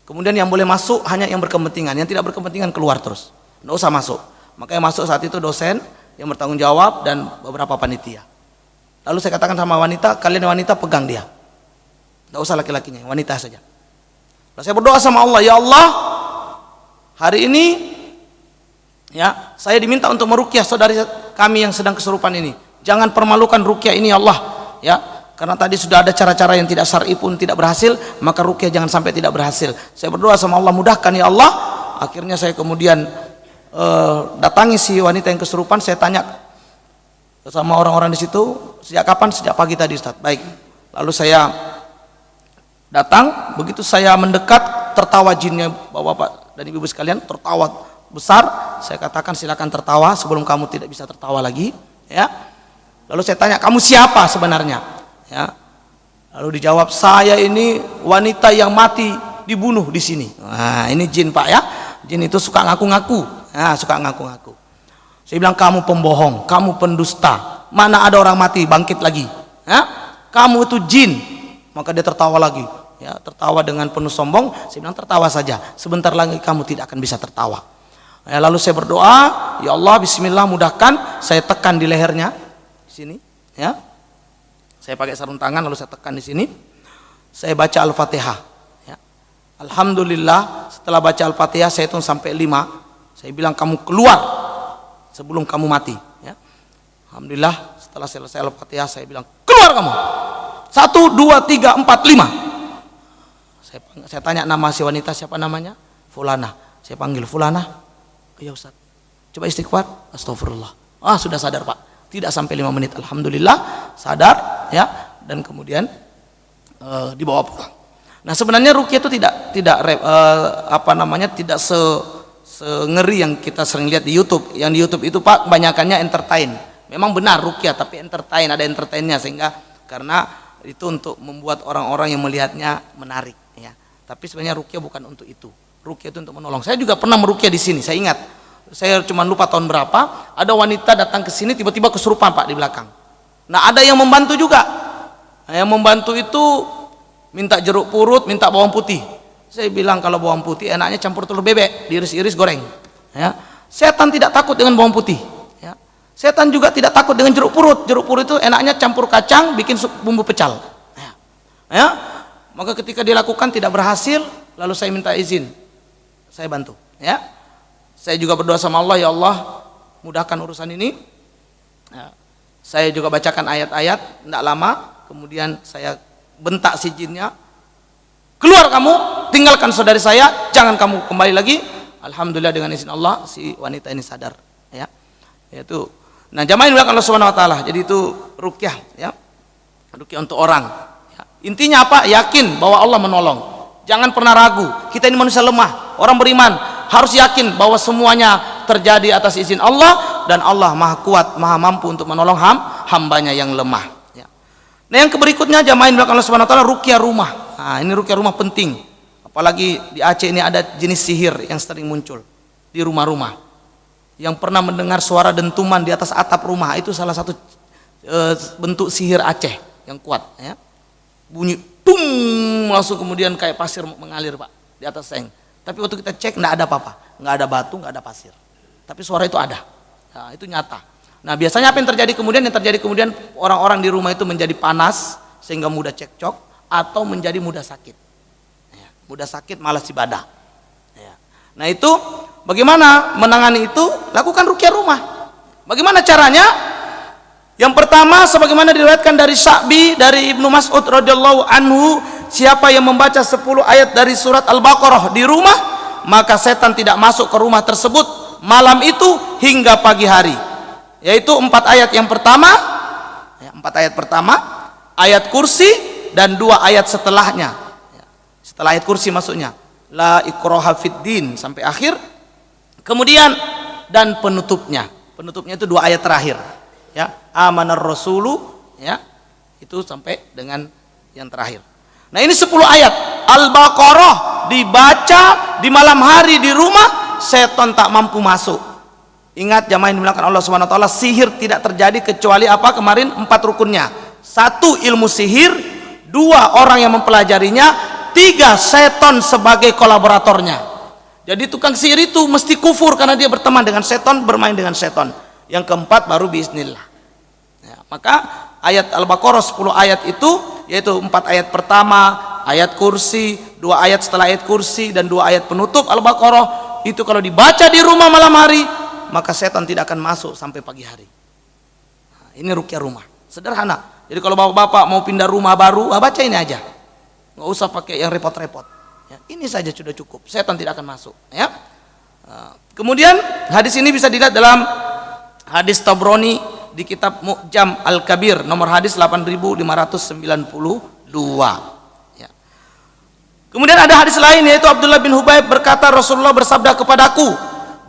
Kemudian yang boleh masuk hanya yang berkepentingan, yang tidak berkepentingan keluar terus, nggak usah masuk. Makanya masuk saat itu dosen yang bertanggung jawab dan beberapa panitia. Lalu saya katakan sama wanita, kalian wanita pegang dia, nggak usah laki-lakinya, wanita saja. Lalu saya berdoa sama Allah, ya Allah, hari ini ya saya diminta untuk meruqyah saudari kami yang sedang kesurupan ini. Jangan permalukan ruqyah ini ya Allah, ya. Karena tadi sudah ada cara-cara yang tidak syar'i pun tidak berhasil, maka ruqyah jangan sampai tidak berhasil. Saya berdoa sama Allah, mudahkan ya Allah. Akhirnya saya kemudian datangi si wanita yang kesurupan, saya tanya sama orang-orang di situ, sejak kapan? Sejak pagi tadi Ustaz. Baik. Lalu saya datang, begitu saya mendekat, tertawa jinnya, Bapak dan Ibu sekalian, tertawa besar. Saya katakan silakan tertawa sebelum kamu tidak bisa tertawa lagi, ya. Lalu saya tanya, kamu siapa sebenarnya? Ya. Lalu dijawab, saya ini wanita yang mati dibunuh di sini. Nah, ini jin Pak ya. Jin itu suka ngaku-ngaku. Nah, suka ngaku-ngaku. Saya bilang, kamu pembohong, kamu pendusta. Mana ada orang mati bangkit lagi? Ya? Kamu itu jin. Maka dia tertawa lagi. Ya, tertawa dengan penuh sombong. Saya bilang, tertawa saja. Sebentar lagi kamu tidak akan bisa tertawa. Ya, lalu saya berdoa, ya Allah, bismillah, mudahkan. Saya tekan di lehernya, di sini. Ya, saya pakai sarung tangan, lalu saya tekan di sini. Saya baca Al-Fatihah. Ya. Alhamdulillah, setelah baca Al-Fatihah, saya hitung sampai 5. Saya bilang, kamu keluar sebelum kamu mati. Ya. Alhamdulillah, setelah selesai Al-Fatihah, saya bilang, keluar kamu. 1, 2, 3, 4, 5. Saya tanya nama si wanita, siapa namanya? Fulana. Saya panggil, Fulana. Ya Ustaz, coba istighfar. Astagfirullah. Sudah sadar Pak. Tidak sampai 5 menit. Alhamdulillah sadar ya, dan kemudian dibawa pulang. Nah, sebenarnya ruqyah itu tidak tidak ngeri yang kita sering lihat di YouTube. Yang di YouTube itu Pak, kebanyakannya entertain. Memang benar ruqyah, tapi entertain, ada entertainnya, sehingga karena itu untuk membuat orang-orang yang melihatnya menarik ya. Tapi sebenarnya ruqyah bukan untuk itu. Ruqyah itu untuk menolong. Saya juga pernah meruqyah di sini. Saya ingat, saya cuma lupa tahun berapa, ada wanita datang ke sini tiba-tiba kesurupan Pak di belakang. Nah, ada yang membantu juga. Nah, yang membantu itu minta jeruk purut, minta bawang putih. Saya bilang, kalau bawang putih enaknya campur telur bebek, diiris-iris goreng. Ya. Setan tidak takut dengan bawang putih. Ya. Setan juga tidak takut dengan jeruk purut. Jeruk purut itu enaknya campur kacang, bikin bumbu pecal. Ya. Ya. Maka ketika dilakukan tidak berhasil, lalu saya minta izin, saya bantu. Ya. Saya juga berdoa sama Allah, ya Allah, mudahkan urusan ini. Ya. Saya juga bacakan ayat-ayat, tidak lama, kemudian saya bentak si jinnya, keluar kamu, tinggalkan saudari saya, jangan kamu kembali lagi. Alhamdulillah dengan izin Allah si wanita ini sadar. Ya, yaitu. Nah, jamaah yang Allah Subhanahu Wa Taala. Jadi itu ruqyah, ya, ruqyah untuk orang. Ya. Intinya apa? Yakin bahwa Allah menolong. Jangan pernah ragu. Kita ini manusia lemah, orang beriman harus yakin bahwa semuanya terjadi atas izin Allah, dan Allah Maha Kuat, Maha Mampu untuk menolong hambanya yang lemah. Ya. Nah, yang berikutnya jamaah yang Allah Subhanahu Wa Taala, ruqyah rumah. Nah, ini ruqyah rumah penting. Apalagi di Aceh ini ada jenis sihir yang sering muncul di rumah-rumah. Yang pernah mendengar suara dentuman di atas atap rumah, itu salah satu bentuk sihir Aceh yang kuat. Ya. Bunyi tung, langsung kemudian kayak pasir mengalir Pak di atas seng. Tapi waktu kita cek nggak ada apa-apa, nggak ada batu, nggak ada pasir. Tapi suara itu ada. Nah, itu nyata. Nah, biasanya apa yang terjadi kemudian? Yang terjadi kemudian orang-orang di rumah itu menjadi panas sehingga mudah cekcok, atau menjadi mudah sakit. Ya, mudah sakit, malas ibadah. Ya. Nah, itu bagaimana menangani itu? Lakukan ruqyah rumah. Bagaimana caranya? Yang pertama sebagaimana diriwayatkan dari Sya'bi dari Ibnu Mas'ud radhiyallahu anhu, siapa yang membaca 10 ayat dari surat Al-Baqarah di rumah, maka setan tidak masuk ke rumah tersebut malam itu hingga pagi hari. Yaitu 4 ayat yang pertama, 4 ayat pertama, ayat kursi dan 2 ayat setelahnya. Setelah ayat kursi maksudnya la ikraha fiddin sampai akhir. Kemudian dan penutupnya itu 2 ayat terakhir, ya, amanar rasulu, ya, itu sampai dengan yang terakhir. Nah, ini 10 ayat Al-Baqarah dibaca di malam hari di rumah, setan tak mampu masuk. Ingat jamaah yang dimuliakan Allah Subhanahu wa taala, sihir tidak terjadi kecuali apa? Kemarin 4 rukunnya. 1 ilmu sihir, 2 orang yang mempelajarinya, 3 setan sebagai kolaboratornya. Jadi tukang sihir itu mesti kufur karena dia berteman dengan setan, bermain dengan setan. Yang keempat baru biiznillah. Ya, maka ayat Al-Baqarah 10 ayat itu, yaitu 4 ayat pertama, ayat kursi, 2 ayat setelah ayat kursi, dan 2 ayat penutup Al-Baqarah, itu kalau dibaca di rumah malam hari, maka setan tidak akan masuk sampai pagi hari. Nah, ini ruqyah rumah, sederhana. Jadi kalau bapak-bapak mau pindah rumah baru, baca ini aja, nggak usah pakai yang repot-repot. Ya, ini saja sudah cukup, setan tidak akan masuk. Ya. Kemudian hadis ini bisa dilihat dalam hadis Tabrani di kitab Mu'jam Al-Kabir nomor hadis 8592. Ya. Kemudian ada hadis lain yaitu Abdullah bin Hubayb berkata, Rasulullah bersabda kepadaku,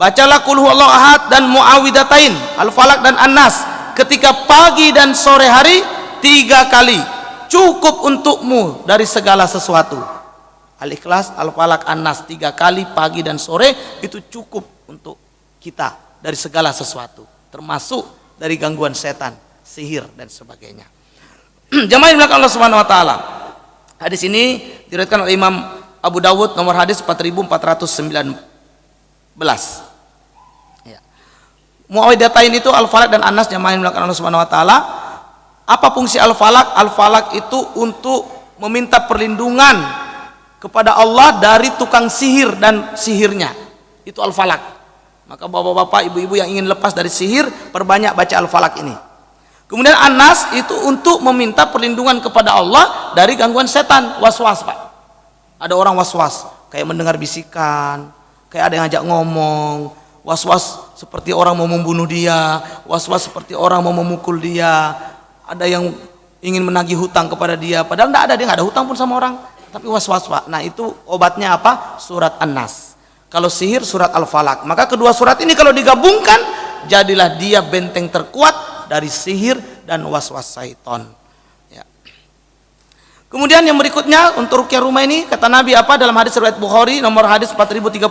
bacalah qul huwallahu ahad dan muawwidatain, Al-Falaq dan An-Nas ketika pagi dan sore hari 3 kali, cukup untukmu dari segala sesuatu. Al-Ikhlas, Al-Falaq, An-Nas 3 kali pagi dan sore, itu cukup untuk kita dari segala sesuatu, termasuk dari gangguan setan, sihir dan sebagainya. Jamaah yang dimuliakan Allah Subhanahu wa taala. Hadis ini diriwayatkan oleh Imam Abu Dawud nomor hadis 4419. Ya. Muawwidatain itu Al-Falaq dan An-Nas, jamaah yang dimuliakan Allah Subhanahu wa taala. Apa fungsi Al-Falaq? Al-Falaq itu untuk meminta perlindungan kepada Allah dari tukang sihir dan sihirnya. Itu Al-Falaq. Maka bapak-bapak, ibu-ibu yang ingin lepas dari sihir, perbanyak baca Al-Falaq ini. Kemudian An-Nas itu untuk meminta perlindungan kepada Allah dari gangguan setan, waswas, Pak. Ada orang waswas, kayak mendengar bisikan, kayak ada yang ajak ngomong, waswas seperti orang mau membunuh dia, waswas seperti orang mau memukul dia, ada yang ingin menagih hutang kepada dia, padahal tidak ada, dia nggak ada hutang pun sama orang, tapi waswas, Pak. Nah, itu obatnya apa? Surat An-Nas. Kalau sihir, surat Al-Falaq. Maka kedua surat ini kalau digabungkan, jadilah dia benteng terkuat dari sihir dan waswas syaitan. Ya. Kemudian yang berikutnya untuk ruqyah rumah ini, kata Nabi apa dalam hadis riwayat Bukhari nomor hadis 4032,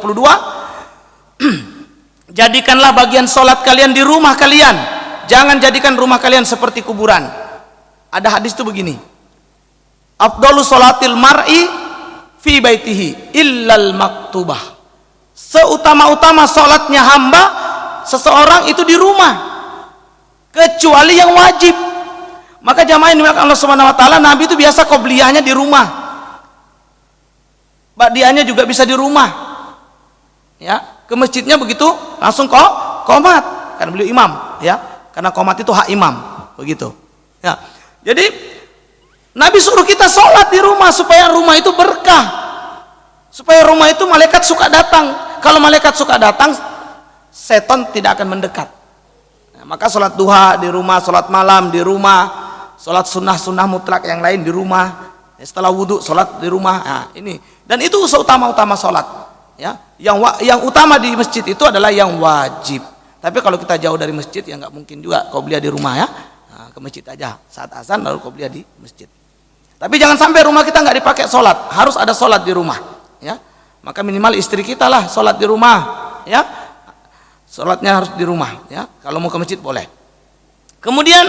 jadikanlah bagian sholat kalian di rumah kalian, jangan jadikan rumah kalian seperti kuburan. Ada hadis itu begini, afdhalu sholatil mar'i fi baitihi illal maktubah. Seutama-utama sholatnya hamba seseorang itu di rumah, kecuali yang wajib. Maka jamaah yang dimuliakan Allah Subhanahu wa taala, Nabi itu biasa qobliyahnya di rumah, ba'diyahnya juga bisa di rumah. Ya, ke masjidnya begitu langsung qomat, karena beliau imam, ya. Karena qomat itu hak imam, begitu. Ya. Jadi Nabi suruh kita sholat di rumah supaya rumah itu berkah, supaya rumah itu malaikat suka datang. Kalau malaikat suka datang, setan tidak akan mendekat. Nah, maka sholat duha di rumah, sholat malam di rumah, sholat sunnah mutlak yang lain di rumah. Setelah wudhu sholat di rumah. Nah, ini dan itu seutama-utama sholat. Ya, yang utama di masjid itu adalah yang wajib. Tapi kalau kita jauh dari masjid ya nggak mungkin juga qobliyah di rumah, ya. Nah, ke masjid aja saat azan lalu qobliyah di masjid. Tapi jangan sampai rumah kita nggak dipakai sholat, harus ada sholat di rumah, ya. Maka minimal istri kita lah sholat di rumah, ya. Sholatnya harus di rumah, ya. Kalau mau ke masjid boleh. Kemudian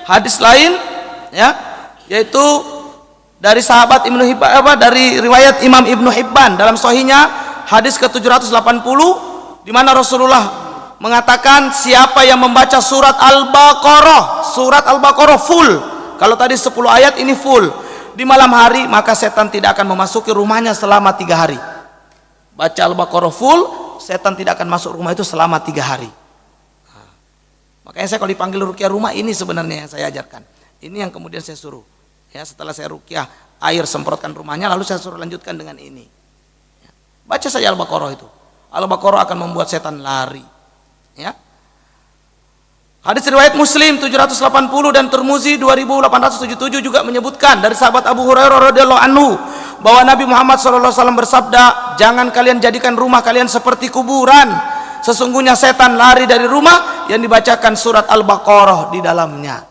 hadis lain, ya, yaitu dari sahabat Ibnu Hibban, dari riwayat Imam Ibnu Hibban dalam sahihnya hadis ke-780, di mana Rasulullah mengatakan siapa yang membaca surat Al-Baqarah full, kalau tadi 10 ayat ini full di malam hari, maka setan tidak akan memasuki rumahnya selama 3 hari. Baca Al-Baqarah full, setan tidak akan masuk rumah itu selama 3 hari. Makanya saya kalau dipanggil ruqyah rumah, ini sebenarnya yang saya ajarkan. Ini yang kemudian saya suruh. Ya, setelah saya ruqyah, air semprotkan rumahnya, lalu saya suruh lanjutkan dengan ini. Ya. Baca saja Al-Baqarah itu. Al-Baqarah akan membuat setan lari. Ya. Hadis riwayat Muslim 780 dan Tirmizi 2877 juga menyebutkan dari sahabat Abu Hurairah radhiyallahu anhu bahwa Nabi Muhammad SAW bersabda, jangan kalian jadikan rumah kalian seperti kuburan. Sesungguhnya setan lari dari rumah yang dibacakan surat Al-Baqarah di dalamnya.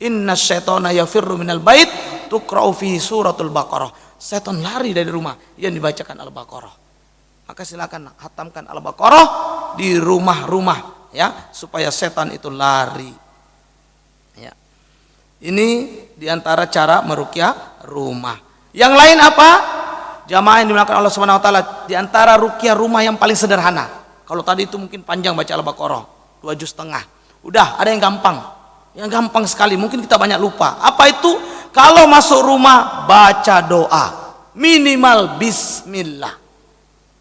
Inna syaitana yafirru minal bait tuqra'u fihi suratul Baqarah. Setan lari dari rumah yang dibacakan Al-Baqarah. Maka silakan hatamkan Al-Baqarah di rumah-rumah, ya, supaya setan itu lari. Ya. Ini diantara cara meruqyah rumah. Yang lain apa? Jamaah yang dimuliakan Allah Subhanahu wa taala, diantara ruqyah rumah yang paling sederhana. Kalau tadi itu mungkin panjang baca Al-Baqarah 2,5 juz. Udah, ada yang gampang. Yang gampang sekali, mungkin kita banyak lupa. Apa itu? Kalau masuk rumah baca doa. Minimal bismillah.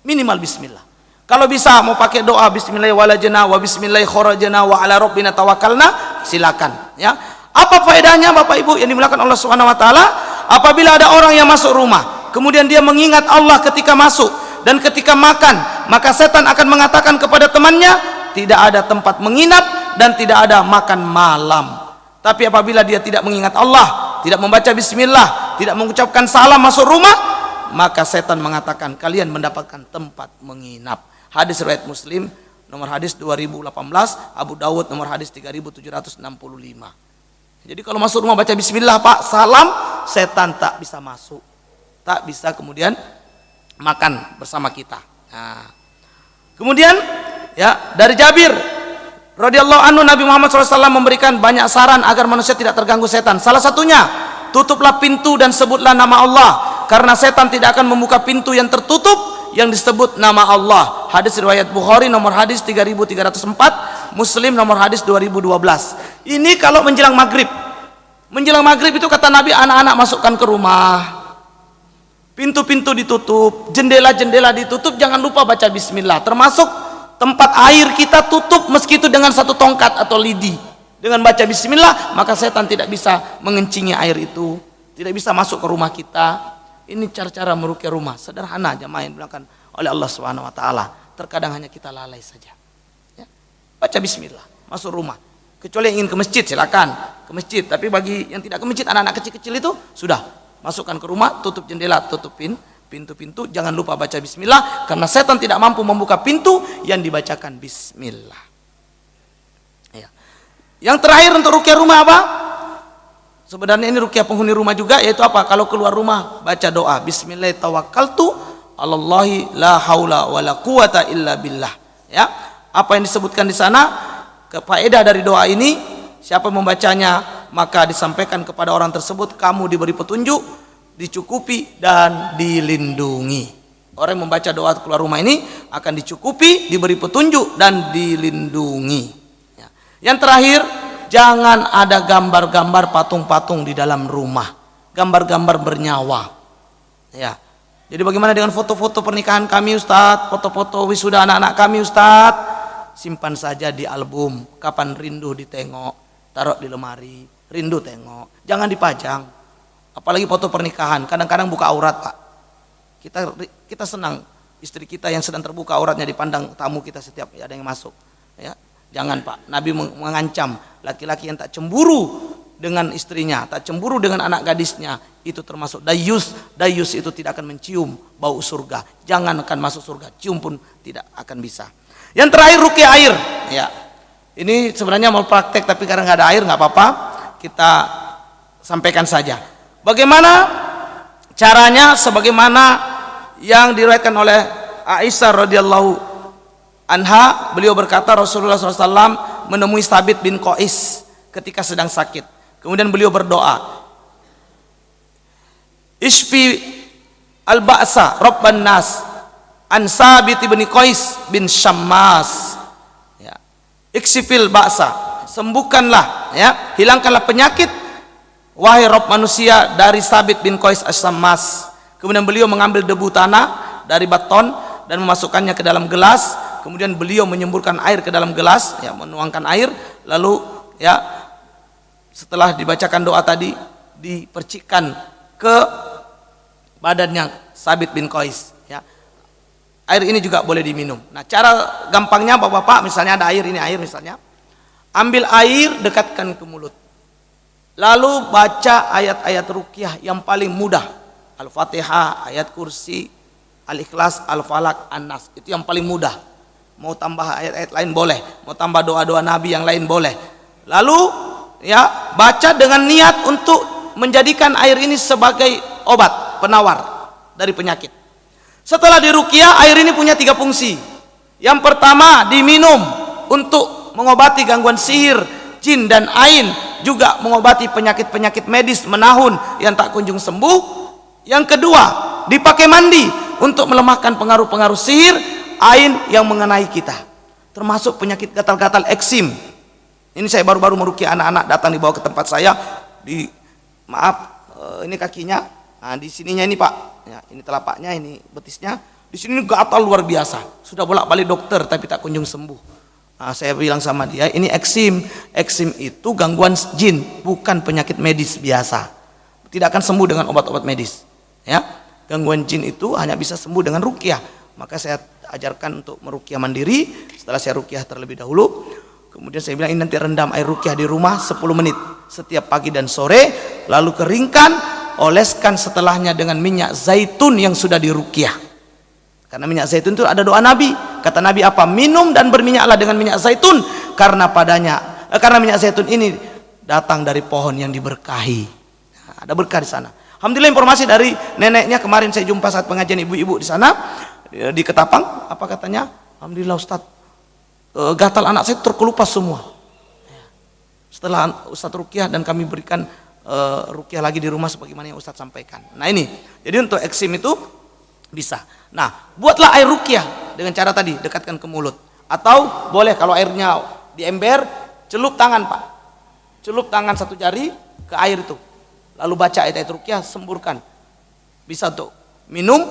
Minimal bismillah. Kalau bisa mau pakai doa bismillahirrahmanirrahim wa bismillahirrahmanirrahim wa ala rabbina tawakkalna, silakan, ya. Apa faedahnya Bapak Ibu yang dimuliakan Allah Subhanahu wa taala? Apabila ada orang yang masuk rumah, kemudian dia mengingat Allah ketika masuk dan ketika makan, maka setan akan mengatakan kepada temannya, tidak ada tempat menginap dan tidak ada makan malam. Tapi apabila dia tidak mengingat Allah, tidak membaca bismillah, tidak mengucapkan salam masuk rumah, maka setan mengatakan kalian mendapatkan tempat menginap. Hadis riwayat Muslim nomor hadis 2018, Abu Dawud nomor hadis 3765. Jadi kalau masuk rumah baca bismillah Pak, salam, setan tak bisa masuk, tak bisa kemudian makan bersama kita. Nah, kemudian ya, dari Jabir radhiyallahu anhu, Nabi Muhammad SAW memberikan banyak saran agar manusia tidak terganggu setan. Salah satunya, tutuplah pintu dan sebutlah nama Allah, karena setan tidak akan membuka pintu yang tertutup yang disebut nama Allah. Hadis riwayat Bukhari nomor hadis 3304, Muslim nomor hadis 2012. Ini kalau menjelang maghrib. Menjelang maghrib itu kata Nabi, anak-anak masukkan ke rumah, pintu-pintu ditutup, jendela-jendela ditutup, jangan lupa baca bismillah. Termasuk tempat air kita tutup meski itu dengan satu tongkat atau lidi. Dengan baca bismillah, maka setan tidak bisa mengencingi air itu, tidak bisa masuk ke rumah kita. Ini cara-cara meruqyah rumah sederhana, jamaah yang dilakukan oleh Allah Subhanahu wa taala. Terkadang hanya kita lalai saja. Ya. Baca bismillah, masuk rumah. Kecuali yang ingin ke masjid, silakan ke masjid. Tapi bagi yang tidak ke masjid, anak-anak kecil-kecil itu sudah masukkan ke rumah, tutup jendela, tutupin pintu-pintu, jangan lupa baca bismillah, karena setan tidak mampu membuka pintu yang dibacakan bismillah. Ya. Yang terakhir untuk ruqyah rumah apa? Sebenarnya ini ruqyah penghuni rumah juga, yaitu apa? Kalau keluar rumah baca doa bismillah tawakkaltu 'alallahi la haula wala quwata illa billah. Ya. Apa yang disebutkan di sana? Faedah dari doa ini, siapa membacanya maka disampaikan kepada orang tersebut, kamu diberi petunjuk, dicukupi dan dilindungi. Orang yang membaca doa keluar rumah ini akan dicukupi, diberi petunjuk dan dilindungi. Ya. Yang terakhir, jangan ada gambar-gambar patung-patung di dalam rumah, gambar-gambar bernyawa. Ya. Jadi bagaimana dengan foto-foto pernikahan kami Ustadz, foto-foto wisuda anak-anak kami Ustadz? Simpan saja di album, kapan rindu ditengok, taruh di lemari, rindu tengok, jangan dipajang. Apalagi foto pernikahan, kadang-kadang buka aurat Pak. Kita senang istri kita yang sedang terbuka auratnya dipandang tamu kita setiap ada yang masuk. Ya, jangan Pak. Nabi mengancam laki-laki yang tak cemburu dengan istrinya, tak cemburu dengan anak gadisnya, itu termasuk dayus. Dayus itu tidak akan mencium bau surga. Jangan akan masuk surga, cium pun tidak akan bisa. Yang terakhir ruqyah air. Ya, ini sebenarnya mau praktek tapi karena nggak ada air nggak apa-apa, kita sampaikan saja. Bagaimana caranya? Sebagaimana yang diriwayatkan oleh Aisyah radhiyallahu anha, beliau berkata Rasulullah SAW menemui Sabit bin Qais ketika sedang sakit. Kemudian beliau berdoa, Ishfi al-ba'sa Rabban nas an Sabit bin Qais bin Syammas. Ya. Iksifil ba'sa, sembuhkanlah, ya, hilangkanlah penyakit wahai Rabb manusia dari Sabit bin Qais as-Syammas. Kemudian beliau mengambil debu tanah dari baton dan memasukkannya ke dalam gelas, kemudian beliau menyemburkan air ke dalam gelas, ya, menuangkan air, lalu ya setelah dibacakan doa tadi dipercikkan ke badannya Sabit bin Qais, ya. Air ini juga boleh diminum. Nah, cara gampangnya Bapak-bapak, misalnya ada air, ini air misalnya, ambil air, dekatkan ke mulut, lalu baca ayat-ayat ruqyah yang paling mudah, Al-Fatihah, ayat kursi, Al-Ikhlas, Al-Falaq, An-Nas, itu yang paling mudah. Mau tambah ayat-ayat lain boleh, mau tambah doa-doa Nabi yang lain boleh. Lalu ya baca dengan niat untuk menjadikan air ini sebagai obat penawar dari penyakit. Setelah diruqyah, air ini punya 3 fungsi. Yang pertama, diminum untuk mengobati gangguan sihir, jin dan ain, juga mengobati penyakit-penyakit medis menahun yang tak kunjung sembuh. Yang kedua, dipakai mandi untuk melemahkan pengaruh-pengaruh sihir, ain yang mengenai kita, termasuk penyakit gatal-gatal eksim. Ini saya baru-baru meruqyah anak-anak, datang dibawa ke tempat saya, ini kakinya, nah di sininya ini Pak, ya, ini telapaknya, ini betisnya, di sini gatal luar biasa, sudah bolak-balik dokter tapi tak kunjung sembuh. Nah, saya bilang sama dia, ini eksim. Eksim itu gangguan jin, bukan penyakit medis biasa, tidak akan sembuh dengan obat-obat medis, ya. Gangguan jin itu hanya bisa sembuh dengan ruqyah. Maka saya ajarkan untuk meruqyah mandiri. Setelah saya ruqyah terlebih dahulu, kemudian saya bilang, ini nanti rendam air ruqyah di rumah 10 menit setiap pagi dan sore, lalu keringkan, oleskan setelahnya dengan minyak zaitun yang sudah diruqyah. Karena minyak zaitun itu ada doa Nabi. Kata Nabi apa? Minum dan berminyaklah dengan minyak zaitun, karena minyak zaitun ini datang dari pohon yang diberkahi. Nah, ada berkah di sana. Alhamdulillah, informasi dari neneknya, kemarin saya jumpa saat pengajian ibu-ibu di sana di Ketapang. Apa katanya? Alhamdulillah Ustadz, gatal anak saya terkelupas semua. Setelah Ustadz ruqyah dan kami berikan ruqyah lagi di rumah sebagaimana yang Ustadz sampaikan. Nah ini, jadi untuk eksim itu bisa. Nah, buatlah air ruqyah dengan cara tadi, dekatkan ke mulut. Atau boleh kalau airnya di ember, celup tangan Pak, celup tangan 1 jari ke air itu, lalu baca ayat-ayat ruqyah, semburkan. Bisa untuk minum,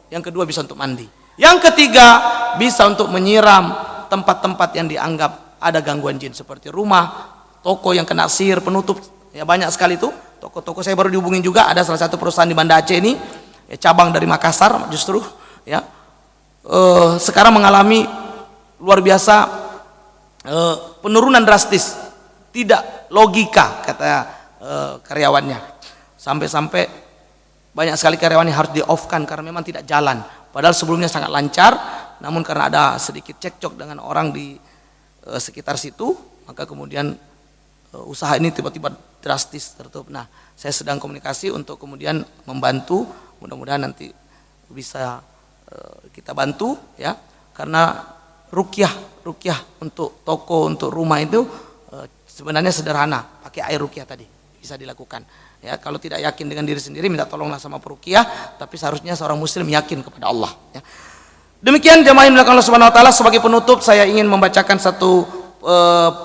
yang kedua bisa untuk mandi, yang ketiga bisa untuk menyiram tempat-tempat yang dianggap ada gangguan jin, seperti rumah, toko yang kena sihir, penutup, ya banyak sekali itu toko-toko. Saya baru dihubungin juga, ada salah satu perusahaan di Banda Aceh ini, ya, cabang dari Makassar justru, ya, sekarang mengalami luar biasa penurunan drastis, tidak logika kata karyawannya, sampai banyak sekali karyawan yang harus di-off-kan karena memang tidak jalan. Padahal sebelumnya sangat lancar, namun karena ada sedikit cekcok dengan orang di sekitar situ, maka kemudian usaha ini tiba-tiba drastis tertutup. Nah, saya sedang komunikasi untuk kemudian membantu, mudah-mudahan nanti bisa kita bantu, ya, karena ruqyah untuk toko, untuk rumah itu sebenarnya sederhana, pakai air ruqyah tadi bisa dilakukan. Ya, kalau tidak yakin dengan diri sendiri, minta tolonglah sama peruqyah, tapi seharusnya seorang muslim yakin kepada Allah, ya. Demikian jamaah yang dimuliakan Allah Subhanahu wa taala, sebagai penutup saya ingin membacakan satu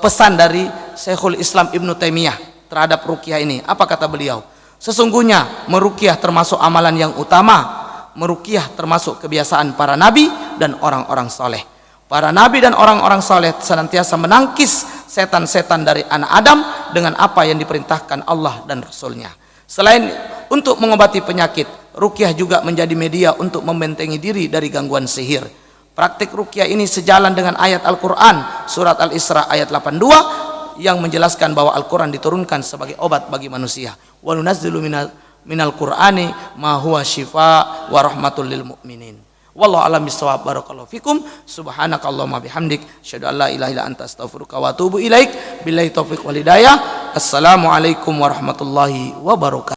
pesan dari Syekhul Islam Ibnu Taimiyah terhadap ruqyah ini. Apa kata beliau? Sesungguhnya meruqyah termasuk amalan yang utama. Meruqyah termasuk kebiasaan para nabi dan orang-orang soleh. Para nabi dan orang-orang soleh senantiasa menangkis setan-setan dari anak Adam dengan apa yang diperintahkan Allah dan Rasulnya. Selain untuk mengobati penyakit, ruqyah juga menjadi media untuk membentengi diri dari gangguan sihir. Praktik ruqyah ini sejalan dengan ayat Al-Quran surat Al-Isra ayat 82 yang menjelaskan bahwa Al-Quran diturunkan sebagai obat bagi manusia. Wa nunazzilu minal Qur'ani ma huwa syifa wa rahmatul lil mu'minin. Wallahu a'lam bishawab. Barakallahu fikum. Subhanakallahumma bihamdik, asyhadu an la ilaha illa anta, astaghfiruka wa atubu ilaik. Billahi taufiq wal hidayah. Assalamualaikum warahmatullahi wabarakatuh.